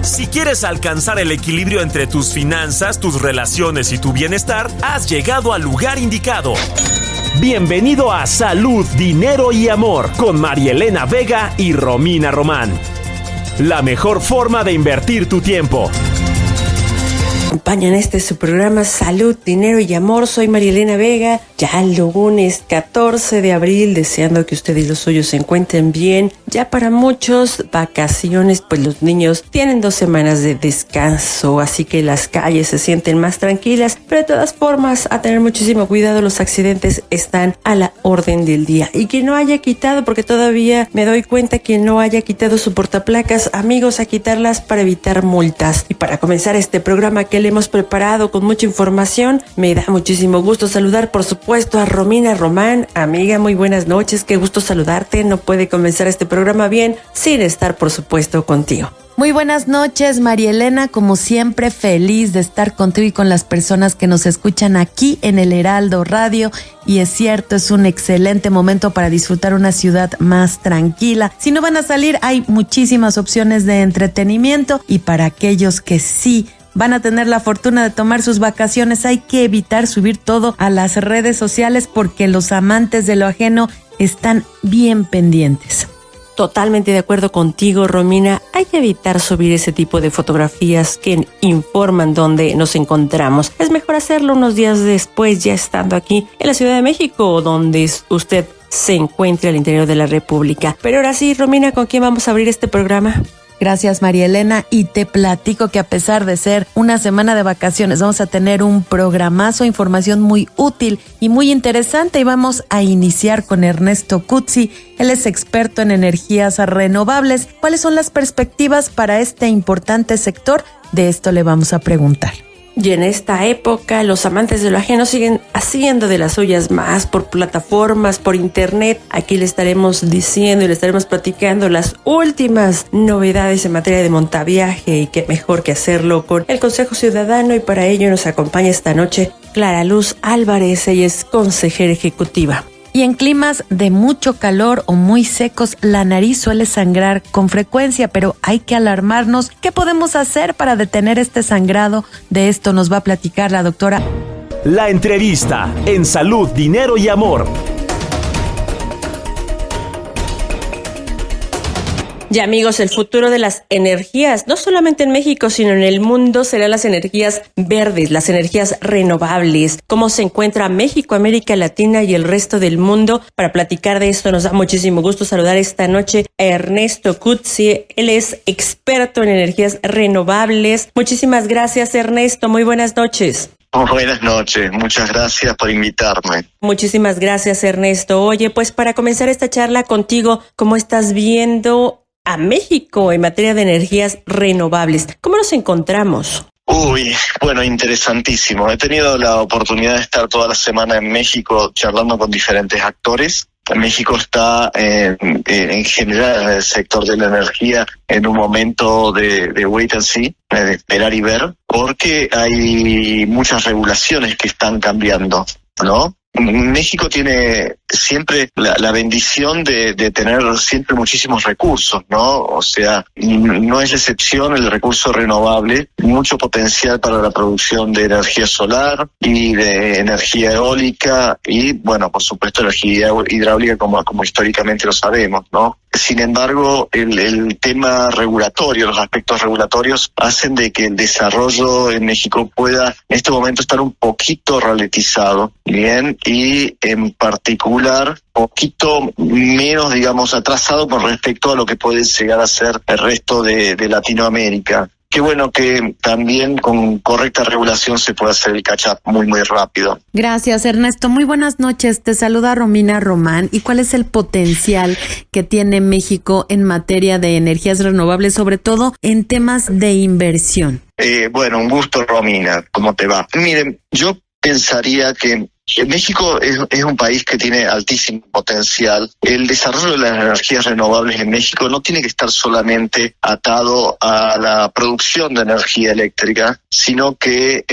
Si quieres alcanzar el equilibrio entre tus finanzas, tus relaciones y tu bienestar, has llegado al lugar indicado. Bienvenido a Salud, Dinero y Amor con Marielena Vega y Romina Román. La mejor forma de invertir tu tiempo. Acompañan su programa Salud, Dinero y Amor. Soy Marielena Vega, ya el lunes 14 de abril, deseando que usted y los suyos se encuentren bien. Ya para muchos, vacaciones, pues los niños tienen 2 semanas de descanso, así que las calles se sienten más tranquilas, pero de todas formas, a tener muchísimo cuidado, los accidentes están a la orden del día. Y quien no haya quitado, porque todavía me doy cuenta, quien no haya quitado su portaplacas, amigos, a quitarlas para evitar multas. Y para comenzar este programa que le hemos preparado con mucha información, me da muchísimo gusto saludar, por supuesto, a Romina Román. Amiga, muy buenas noches, qué gusto saludarte. No puede comenzar este programa bien sin estar, por supuesto, contigo. Muy buenas noches, Marielena, como siempre feliz de estar contigo y con las personas que nos escuchan aquí en el Heraldo Radio. Y es cierto, es un excelente momento para disfrutar una ciudad más tranquila. Si no van a salir, hay muchísimas opciones de entretenimiento, y para aquellos que sí van a tener la fortuna de tomar sus vacaciones, hay que evitar subir todo a las redes sociales porque los amantes de lo ajeno están bien pendientes. Totalmente de acuerdo contigo, Romina. Hay que evitar subir ese tipo de fotografías que informan dónde nos encontramos. Es mejor hacerlo unos días después, ya estando aquí en la Ciudad de México, donde usted se encuentra al interior de la República. Pero ahora sí, Romina, ¿con quién vamos a abrir este programa? Gracias, Marielena, y te platico que a pesar de ser una semana de vacaciones, vamos a tener un programazo, información muy útil y muy interesante, y vamos a iniciar con Ernesto Cuzzi. Él es experto en energías renovables. ¿Cuáles son las perspectivas para este importante sector? De esto le vamos a preguntar. Y en esta época, los amantes de lo ajeno siguen haciendo de las suyas más por plataformas, por internet. Aquí le estaremos diciendo y le estaremos platicando las últimas novedades en materia de montaviaje, y qué mejor que hacerlo con el Consejo Ciudadano. Y para ello nos acompaña esta noche Clara Luz Álvarez, ella es consejera ejecutiva. Y en climas de mucho calor o muy secos, la nariz suele sangrar con frecuencia, pero hay que alarmarnos. ¿Qué podemos hacer para detener este sangrado? De esto nos va a platicar la doctora. La entrevista en Salud, Dinero y Amor. Y amigos, el futuro de las energías, no solamente en México, sino en el mundo, serán las energías verdes, las energías renovables. ¿Cómo se encuentra México, América Latina y el resto del mundo? Para platicar de esto, nos da muchísimo gusto saludar esta noche a Ernesto Cuzzi. Él es experto en energías renovables. Muchísimas gracias, Ernesto. Muy buenas noches. Buenas noches, muchas gracias por invitarme. Muchísimas gracias, Ernesto. Oye, pues para comenzar esta charla contigo, ¿cómo estás viendo a México en materia de energías renovables? ¿Cómo nos encontramos? Bueno, interesantísimo. He tenido la oportunidad de estar toda la semana en México charlando con diferentes actores. México está en general en el sector de la energía en un momento de wait and see, de esperar y ver, porque hay muchas regulaciones que están cambiando, ¿no? México tiene siempre la bendición de tener siempre muchísimos recursos, ¿no? O sea, no es la excepción el recurso renovable, mucho potencial para la producción de energía solar y de energía eólica y, bueno, por supuesto, energía hidráulica como históricamente lo sabemos, ¿no? Sin embargo, el tema regulatorio, los aspectos regulatorios hacen de que el desarrollo en México pueda en este momento estar un poquito ralentizado, ¿bien? Y en particular poquito menos, digamos, atrasado con respecto a lo que puede llegar a ser el resto de Latinoamérica. Qué bueno que también con correcta regulación se puede hacer el catch-up muy, muy rápido. Gracias, Ernesto. Muy buenas noches. Te saluda Romina Román. ¿Y cuál es el potencial que tiene México en materia de energías renovables, sobre todo en temas de inversión? Bueno, un gusto, Romina. ¿Cómo te va? Miren, yo pensaría que México es un país que tiene altísimo potencial. El desarrollo de las energías renovables en México no tiene que estar solamente atado a la producción de energía eléctrica, sino que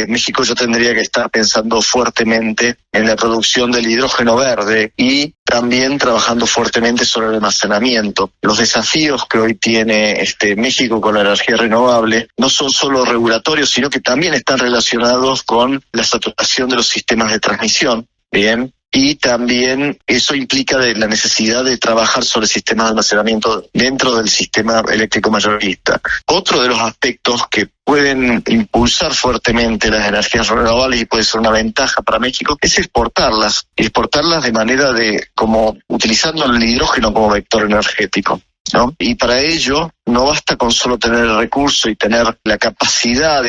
México ya tendría que estar pensando fuertemente en la producción del hidrógeno verde y también trabajando fuertemente sobre el almacenamiento. Los desafíos que hoy tiene México con la energía renovable no son solo regulatorios, sino que también están relacionados con la saturación de los sistemas de transmisión. Bien. Y también eso implica la necesidad de trabajar sobre sistemas de almacenamiento dentro del sistema eléctrico mayorista. Otro de los aspectos que pueden impulsar fuertemente las energías renovables y puede ser una ventaja para México es exportarlas de manera como utilizando el hidrógeno como vector energético, ¿no? Y para ello no basta con solo tener el recurso y tener la capacidad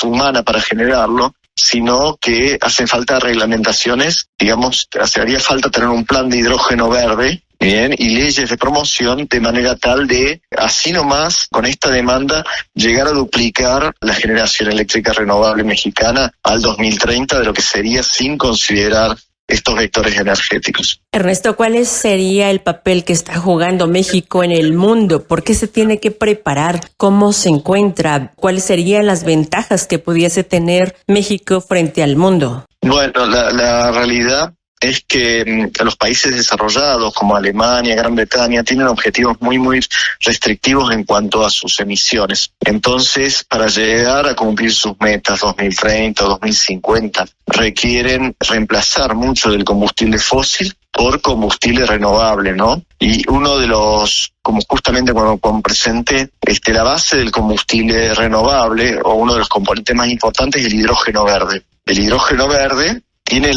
humana para generarlo, sino que hacen falta reglamentaciones, haría falta tener un plan de hidrógeno verde, bien, y leyes de promoción de manera tal de, así nomás, con esta demanda, llegar a duplicar la generación eléctrica renovable mexicana al 2030 de lo que sería sin considerar estos vectores energéticos. Ernesto, ¿cuál sería el papel que está jugando México en el mundo? ¿Por qué se tiene que preparar? ¿Cómo se encuentra? ¿Cuáles serían las ventajas que pudiese tener México frente al mundo? Bueno, la realidad es que los países desarrollados como Alemania, Gran Bretaña, tienen objetivos muy, muy restrictivos en cuanto a sus emisiones. Entonces, para llegar a cumplir sus metas 2030 o 2050, requieren reemplazar mucho del combustible fósil por combustible renovable, ¿no? Y uno de los, como justamente cuando presenté, la base del combustible renovable, o uno de los componentes más importantes, es el hidrógeno verde. El hidrógeno verde tiene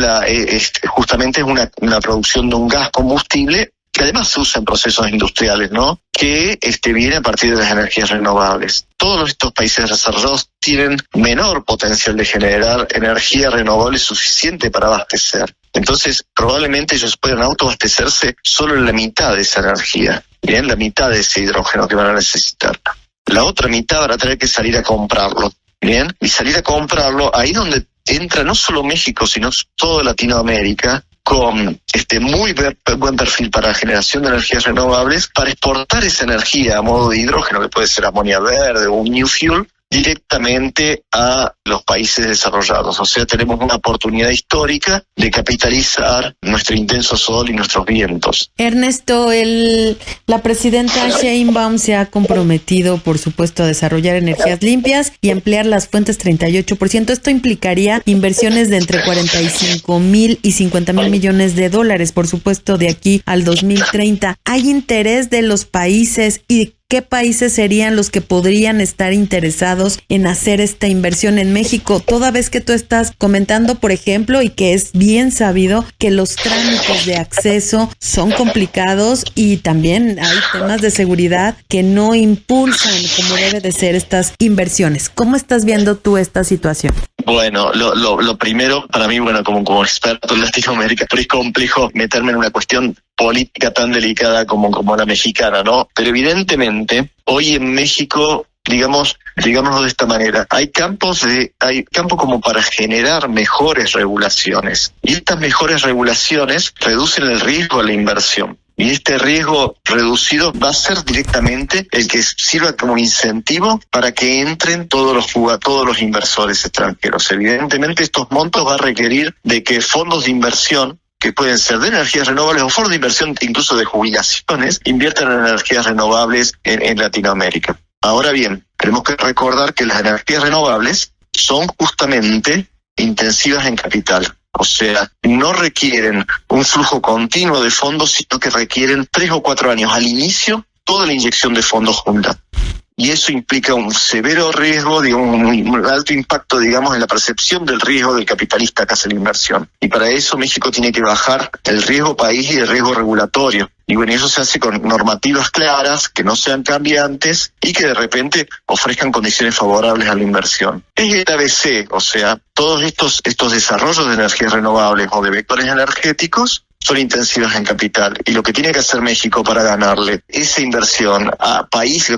justamente es una producción de un gas combustible que además se usa en procesos industriales, ¿no? Que viene a partir de las energías renovables. Todos estos países desarrollados tienen menor potencial de generar energía renovable suficiente para abastecer. Entonces, probablemente ellos puedan autoabastecerse solo en la mitad de esa energía, bien, la mitad de ese hidrógeno que van a necesitar. La otra mitad van a tener que salir a comprarlo, bien, y salir a comprarlo ahí donde entra no solo México, sino toda Latinoamérica, con muy buen perfil para generación de energías renovables, para exportar esa energía a modo de hidrógeno, que puede ser amonía verde o un new fuel, directamente a los países desarrollados. O sea, tenemos una oportunidad histórica de capitalizar nuestro intenso sol y nuestros vientos. Ernesto, la presidenta Sheinbaum se ha comprometido, por supuesto, a desarrollar energías limpias y ampliar las fuentes 38%. Esto implicaría inversiones de entre 45,000 y 50,000 millones de dólares, por supuesto, de aquí al 2030. ¿Hay interés de los países y qué países serían los que podrían estar interesados en hacer esta inversión en México? Toda vez que tú estás comentando, por ejemplo, y que es bien sabido que los trámites de acceso son complicados y también hay temas de seguridad que no impulsan como debe de ser estas inversiones. ¿Cómo estás viendo tú esta situación? Bueno, lo primero, para mí, como experto en Latinoamérica, es complejo meterme en una cuestión política tan delicada como la mexicana, ¿no? Pero evidentemente, hoy en México, digámoslo de esta manera, hay campo como para generar mejores regulaciones. Y estas mejores regulaciones reducen el riesgo a la inversión. Y este riesgo reducido va a ser directamente el que sirva como incentivo para que entren todos los inversores extranjeros. Evidentemente, estos montos va a requerir de que fondos de inversión, que pueden ser de energías renovables o fondos de inversión incluso de jubilaciones, inviertan en energías renovables en Latinoamérica. Ahora bien, tenemos que recordar que las energías renovables son justamente intensivas en capital. O sea, no requieren un flujo continuo de fondos, sino que requieren 3 o 4 años al inicio, toda la inyección de fondos junta. Y eso implica un severo riesgo, un alto impacto, en la percepción del riesgo del capitalista que hace la inversión. Y para eso México tiene que bajar el riesgo país y el riesgo regulatorio. Y eso se hace con normativas claras, que no sean cambiantes y que de repente ofrezcan condiciones favorables a la inversión. Es el ABC, o sea, todos estos desarrollos de energías renovables o de vectores energéticos son intensivas en capital, y lo que tiene que hacer México para ganarle esa inversión a países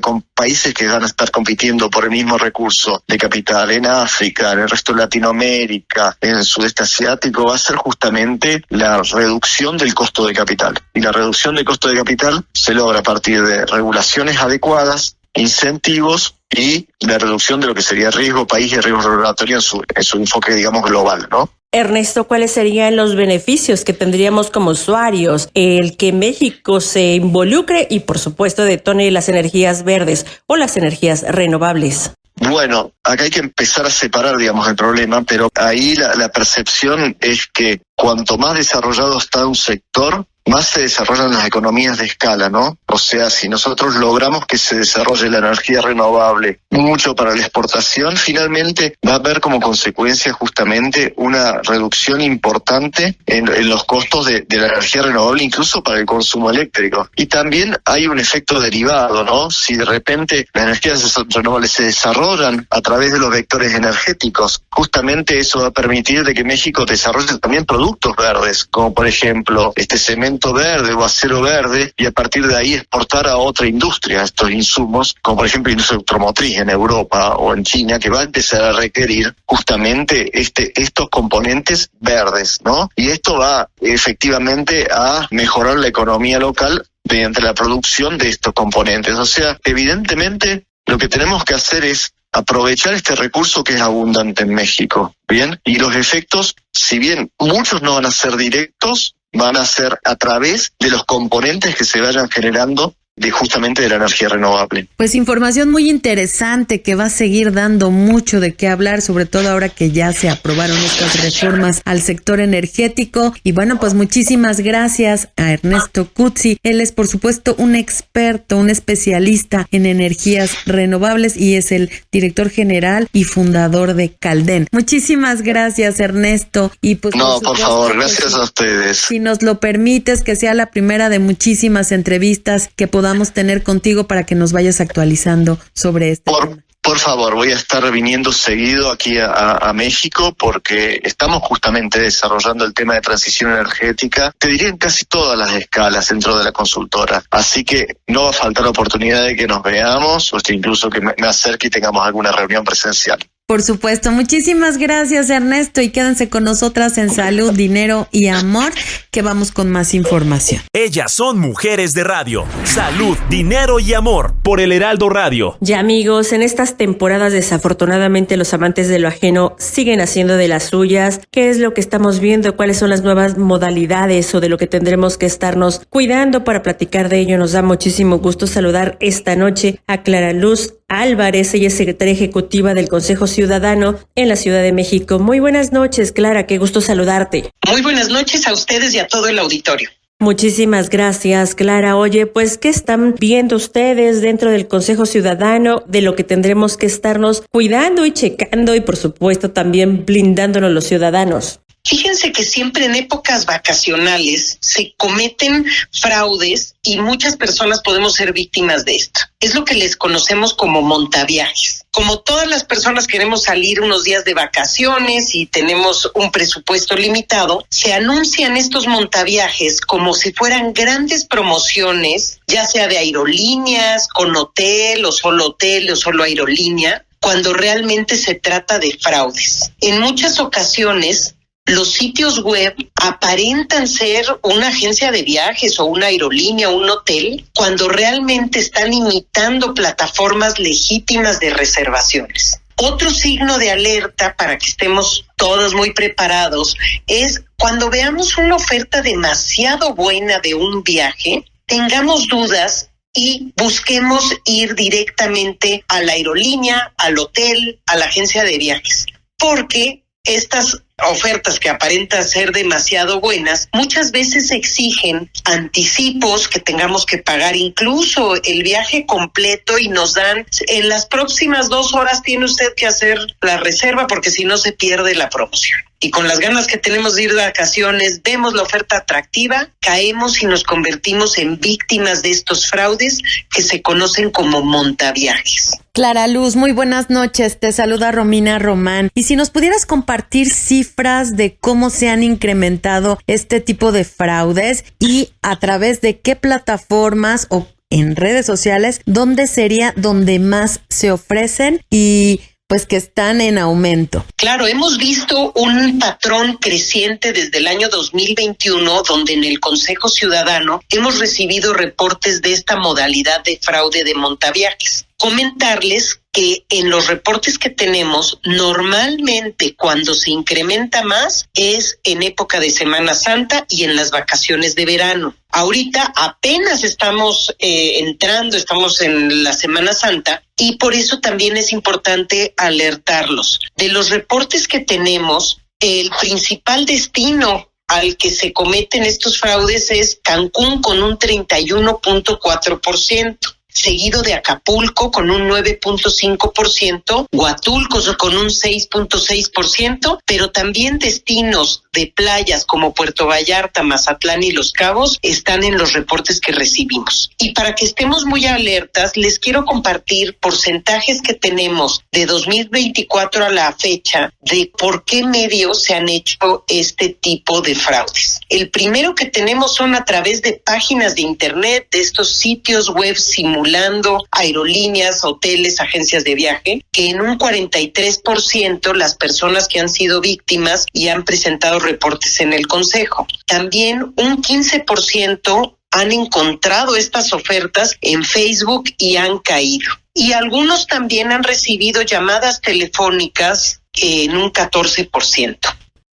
que van a estar compitiendo por el mismo recurso de capital en África, en el resto de Latinoamérica, en el sudeste asiático, va a ser justamente la reducción del costo de capital. Y la reducción del costo de capital se logra a partir de regulaciones adecuadas, incentivos y la reducción de lo que sería riesgo país y riesgo regulatorio en su enfoque, digamos, global, ¿no? Ernesto, ¿cuáles serían los beneficios que tendríamos como usuarios? El que México se involucre y, por supuesto, detone las energías verdes o las energías renovables. Bueno, acá hay que empezar a separar, digamos, el problema, pero ahí la percepción es que cuanto más desarrollado está un sector, más se desarrollan las economías de escala, ¿no? O sea, si nosotros logramos que se desarrolle la energía renovable mucho para la exportación, finalmente va a haber como consecuencia justamente una reducción importante en los costos de la energía renovable, incluso para el consumo eléctrico. Y también hay un efecto derivado, ¿no? Si de repente las energías renovables se desarrollan a través de los vectores energéticos, justamente eso va a permitir de que México desarrolle también productos verdes, como por ejemplo cemento verde o acero verde, y a partir de ahí exportar a otra industria estos insumos, como por ejemplo industria automotriz en Europa o en China, que va a empezar a requerir justamente estos componentes verdes, ¿no? Y esto va efectivamente a mejorar la economía local mediante la producción de estos componentes. O sea, evidentemente lo que tenemos que hacer es aprovechar este recurso que es abundante en México, ¿bien? Y los efectos, si bien muchos no van a ser directos, van a ser a través de los componentes que se vayan generando justamente de la energía renovable. Pues información muy interesante que va a seguir dando mucho de qué hablar, sobre todo ahora que ya se aprobaron estas reformas al sector energético. Y bueno, pues muchísimas gracias a Ernesto Cuzzi. Él es, por supuesto, un experto, un especialista en energías renovables y es el director general y fundador de Caldén. Muchísimas gracias, Ernesto. Y pues por favor, gracias a ustedes. Si nos lo permites, que sea la primera de muchísimas entrevistas que podamos tener contigo para que nos vayas actualizando sobre este tema. Por favor, voy a estar viniendo seguido aquí a México porque estamos justamente desarrollando el tema de transición energética, te diría en casi todas las escalas dentro de la consultora. Así que no va a faltar oportunidad de que nos veamos o incluso que me acerque y tengamos alguna reunión presencial. Por supuesto. Muchísimas gracias, Ernesto, y quédense con nosotras en Salud, Dinero y Amor, que vamos con más información. Ellas son mujeres de radio. Salud, Dinero y Amor por el Heraldo Radio. Ya, amigos, en estas temporadas desafortunadamente los amantes de lo ajeno siguen haciendo de las suyas. ¿Qué es lo que estamos viendo? ¿Cuáles son las nuevas modalidades o de lo que tendremos que estarnos cuidando? Para platicar de ello nos da muchísimo gusto saludar esta noche a Clara Luz Álvarez. Ella es secretaria ejecutiva del Consejo Ciudadano en la Ciudad de México. Muy buenas noches, Clara, qué gusto saludarte. Muy buenas noches a ustedes y a todo el auditorio. Muchísimas gracias, Clara. Oye, pues, ¿qué están viendo ustedes dentro del Consejo Ciudadano de lo que tendremos que estarnos cuidando y checando y, por supuesto, también blindándonos los ciudadanos? Fíjense que siempre en épocas vacacionales se cometen fraudes y muchas personas podemos ser víctimas de esto. Es lo que les conocemos como montaviajes. Como todas las personas queremos salir unos días de vacaciones y tenemos un presupuesto limitado, se anuncian estos montaviajes como si fueran grandes promociones, ya sea de aerolíneas, con hotel o solo aerolínea, cuando realmente se trata de fraudes. En muchas ocasiones, los sitios web aparentan ser una agencia de viajes o una aerolínea o un hotel cuando realmente están imitando plataformas legítimas de reservaciones. Otro signo de alerta para que estemos todos muy preparados es cuando veamos una oferta demasiado buena de un viaje, tengamos dudas y busquemos ir directamente a la aerolínea, al hotel, a la agencia de viajes, porque estas ofertas que aparentan ser demasiado buenas, muchas veces exigen anticipos que tengamos que pagar incluso el viaje completo y nos dan, en las próximas 2 horas tiene usted que hacer la reserva porque si no se pierde la promoción. Y con las ganas que tenemos de ir de vacaciones, vemos la oferta atractiva, caemos y nos convertimos en víctimas de estos fraudes que se conocen como montaviajes. Clara Luz, muy buenas noches. Te saluda Romina Román. Y si nos pudieras compartir cifras de cómo se han incrementado este tipo de fraudes y a través de qué plataformas o en redes sociales, ¿dónde sería donde más se ofrecen y pues que están en aumento? Claro, hemos visto un patrón creciente desde el año 2021, donde en el Consejo Ciudadano hemos recibido reportes de esta modalidad de fraude de montaviajes. comentarles que en los reportes que tenemos, normalmente cuando se incrementa más es en época de Semana Santa y en las vacaciones de verano. Ahorita apenas estamos estamos en la Semana Santa y por eso también es importante alertarlos. De los reportes que tenemos, el principal destino al que se cometen estos fraudes es Cancún con un 31.4%. Seguido de Acapulco con un 9.5%, Huatulco con un 6.6%, pero también destinos de playas como Puerto Vallarta, Mazatlán y Los Cabos están en los reportes que recibimos. Y para que estemos muy alertas, les quiero compartir porcentajes que tenemos de 2024 a la fecha de por qué medios se han hecho este tipo de fraudes. El primero que tenemos son a través de páginas de internet, de estos sitios web simulando aerolíneas, hoteles, agencias de viaje, que en un 43% las personas que han sido víctimas y han presentado reportes en el Consejo. También un 15% han encontrado estas ofertas en Facebook y han caído. Y algunos también han recibido llamadas telefónicas en un 14%.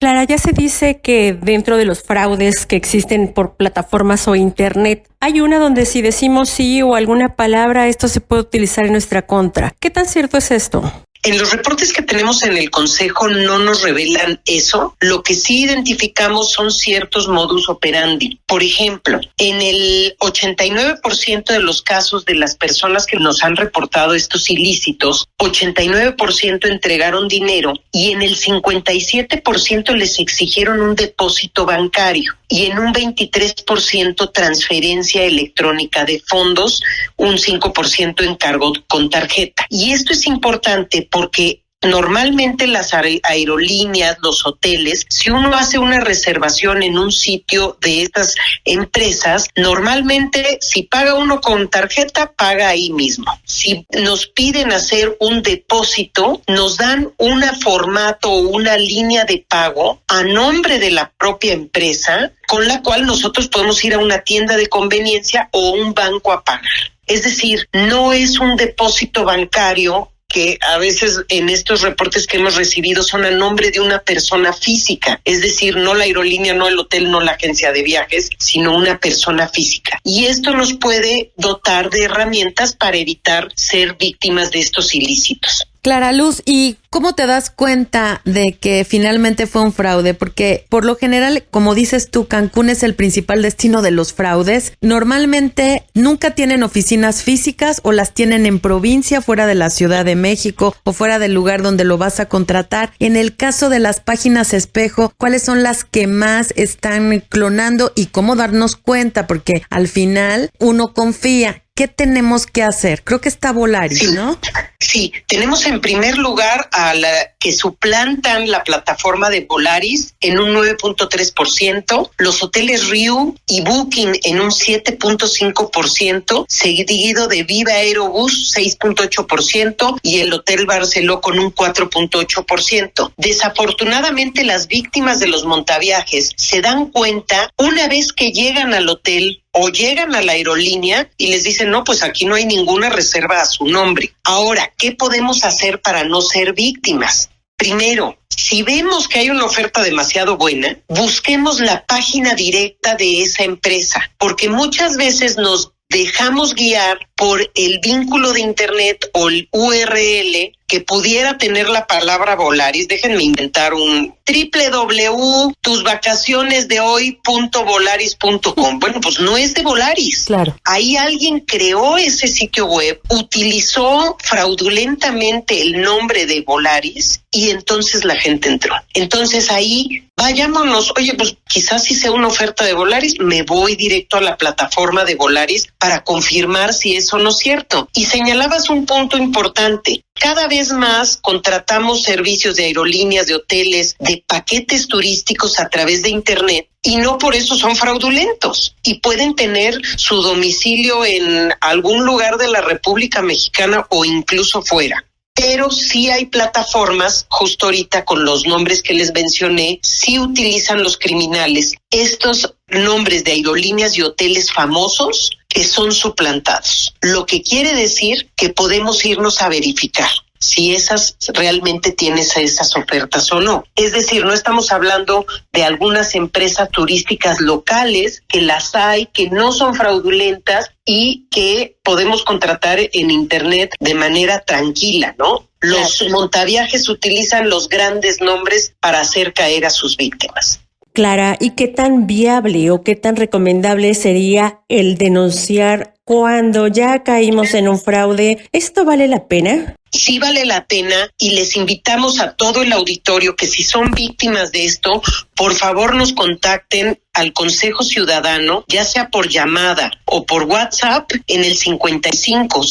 Clara, ya se dice que dentro de los fraudes que existen por plataformas o internet, hay una donde si decimos sí o alguna palabra, esto se puede utilizar en nuestra contra. ¿Qué tan cierto es esto? En los reportes que tenemos en el Consejo no nos revelan eso. Lo que sí identificamos son ciertos modus operandi. Por ejemplo, en el 89% de los casos de las personas que nos han reportado estos ilícitos, 89% entregaron dinero y en el 57% les exigieron un depósito bancario y en un 23% transferencia electrónica de fondos, un 5% en cargo con tarjeta. Y esto es importante porque normalmente las aerolíneas, los hoteles, si uno hace una reservación en un sitio de estas empresas, normalmente si paga uno con tarjeta, paga ahí mismo. Si nos piden hacer un depósito, nos dan un formato o una línea de pago a nombre de la propia empresa, con la cual nosotros podemos ir a una tienda de conveniencia o un banco a pagar. Es decir, no es un depósito bancario que a veces en estos reportes que hemos recibido son a nombre de una persona física, es decir, no la aerolínea, no el hotel, no la agencia de viajes, sino una persona física. Y esto nos puede dotar de herramientas para evitar ser víctimas de estos ilícitos. Clara Luz, ¿y cómo te das cuenta de que finalmente fue un fraude? Porque por lo general, como dices tú, Cancún es el principal destino de los fraudes. Normalmente nunca tienen oficinas físicas o las tienen en provincia, fuera de la Ciudad de México o fuera del lugar donde lo vas a contratar. En el caso de las páginas espejo, ¿cuáles son las que más están clonando y cómo darnos cuenta? Porque al final uno confía. ¿Qué tenemos que hacer? Creo que está Volaris, sí, ¿no? Sí, tenemos en primer lugar a la que suplantan la plataforma de Volaris en un 9.3%, los hoteles Riu y Booking en un 7.5%, seguido de Viva Aerobús 6.8% y el Hotel Barceló con un 4.8%. Desafortunadamente, las víctimas de los montaviajes se dan cuenta una vez que llegan al hotel o llegan a la aerolínea y les dicen, no, pues aquí no hay ninguna reserva a su nombre. Ahora, ¿qué podemos hacer para no ser víctimas? Primero, si vemos que hay una oferta demasiado buena, busquemos la página directa de esa empresa, porque muchas veces nos dejamos guiar por el vínculo de internet o el URL que pudiera tener la palabra Volaris. Déjenme inventar un www.tusvacacionesdehoy.volaris.com. Bueno, pues no es de Volaris. Claro. Ahí alguien creó ese sitio web, utilizó fraudulentamente el nombre de Volaris y entonces la gente entró. Entonces ahí vayámonos, oye, pues quizás si sea una oferta de Volaris, me voy directo a la plataforma de Volaris para confirmar si eso no es cierto. Y señalabas un punto importante. Cada vez más contratamos servicios de aerolíneas, de hoteles, de paquetes turísticos a través de internet y no por eso son fraudulentos y pueden tener su domicilio en algún lugar de la República Mexicana o incluso fuera. Pero sí hay plataformas, justo ahorita con los nombres que les mencioné, sí utilizan los criminales estos nombres de aerolíneas y hoteles famosos que son suplantados, lo que quiere decir que podemos irnos a verificar si esas realmente tienes esas ofertas o no. Es decir, no estamos hablando de algunas empresas turísticas locales, que las hay, que no son fraudulentas y que podemos contratar en internet de manera tranquila, ¿no? Los montaviajes utilizan los grandes nombres para hacer caer a sus víctimas. Clara, ¿y qué tan viable o qué tan recomendable sería el denunciar cuando ya caímos en un fraude? ¿Esto vale la pena? Sí vale la pena y les invitamos a todo el auditorio que si son víctimas de esto, por favor nos contacten al Consejo Ciudadano, ya sea por llamada o por WhatsApp en el 55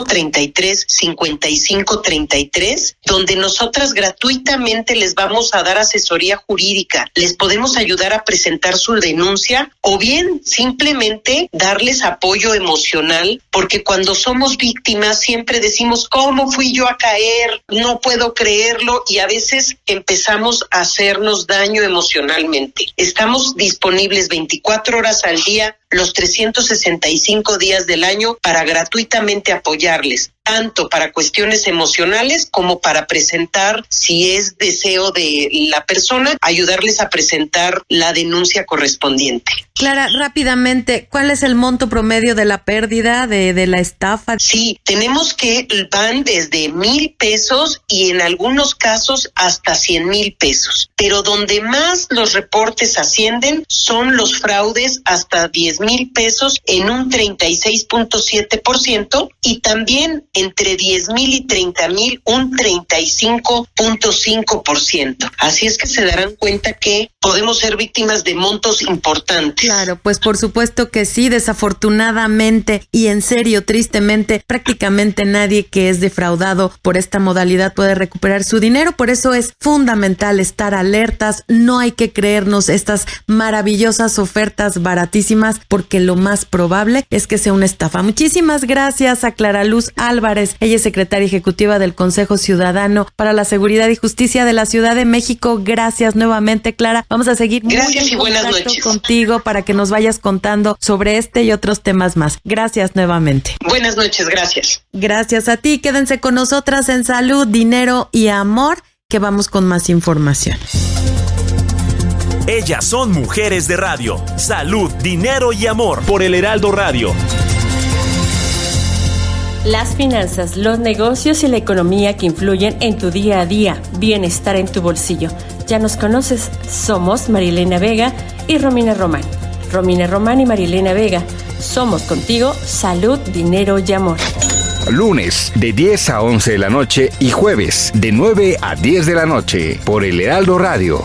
33 55 33, donde nosotras gratuitamente les vamos a dar asesoría jurídica. Les podemos ayudar a presentar su denuncia o bien simplemente darles apoyo emocional, porque cuando somos víctimas siempre decimos, ¿cómo fui yo a caer? No puedo creerlo, y a veces empezamos a hacernos daño emocionalmente. Estamos disponibles 24 horas al día, los 365 días del año, para gratuitamente apoyarles, tanto para cuestiones emocionales como para presentar, si es deseo de la persona, ayudarles a presentar la denuncia correspondiente. Clara, rápidamente, ¿cuál es el monto promedio de la pérdida de la estafa? Sí, tenemos que van desde 1,000 pesos y en algunos casos hasta 100,000 pesos. Pero donde más los reportes ascienden son los fraudes hasta 10,000 pesos en un 36.7% y también entre 10,000 y 30,000 un 35.5%. Así es que se darán cuenta que podemos ser víctimas de montos importantes. Claro, pues por supuesto que sí, desafortunadamente y en serio, tristemente, prácticamente nadie que es defraudado por esta modalidad puede recuperar su dinero. Por eso es fundamental estar alertas, no hay que creernos estas maravillosas ofertas baratísimas, porque lo más probable es que sea una estafa. Muchísimas gracias a Clara Luz Álvarez, ella es secretaria ejecutiva del Consejo Ciudadano para la Seguridad y Justicia de la Ciudad de México. Gracias nuevamente, Clara. Vamos a seguir muy en contacto contigo para que nos vayas contando sobre este y otros temas más. Gracias nuevamente. Buenas noches, gracias. Gracias a ti. Quédense con nosotras en Salud, Dinero y Amor, que vamos con más información. Ellas son mujeres de radio. Salud, dinero y amor por el Heraldo Radio. Las finanzas, los negocios y la economía que influyen en tu día a día. Bienestar en tu bolsillo. Ya nos conoces. Somos Marilena Vega y Romina Román. Romina Román y Marilena Vega. Somos contigo Salud, Dinero y Amor. Lunes de 10 a 11 de la noche y jueves de 9 a 10 de la noche por el Heraldo Radio.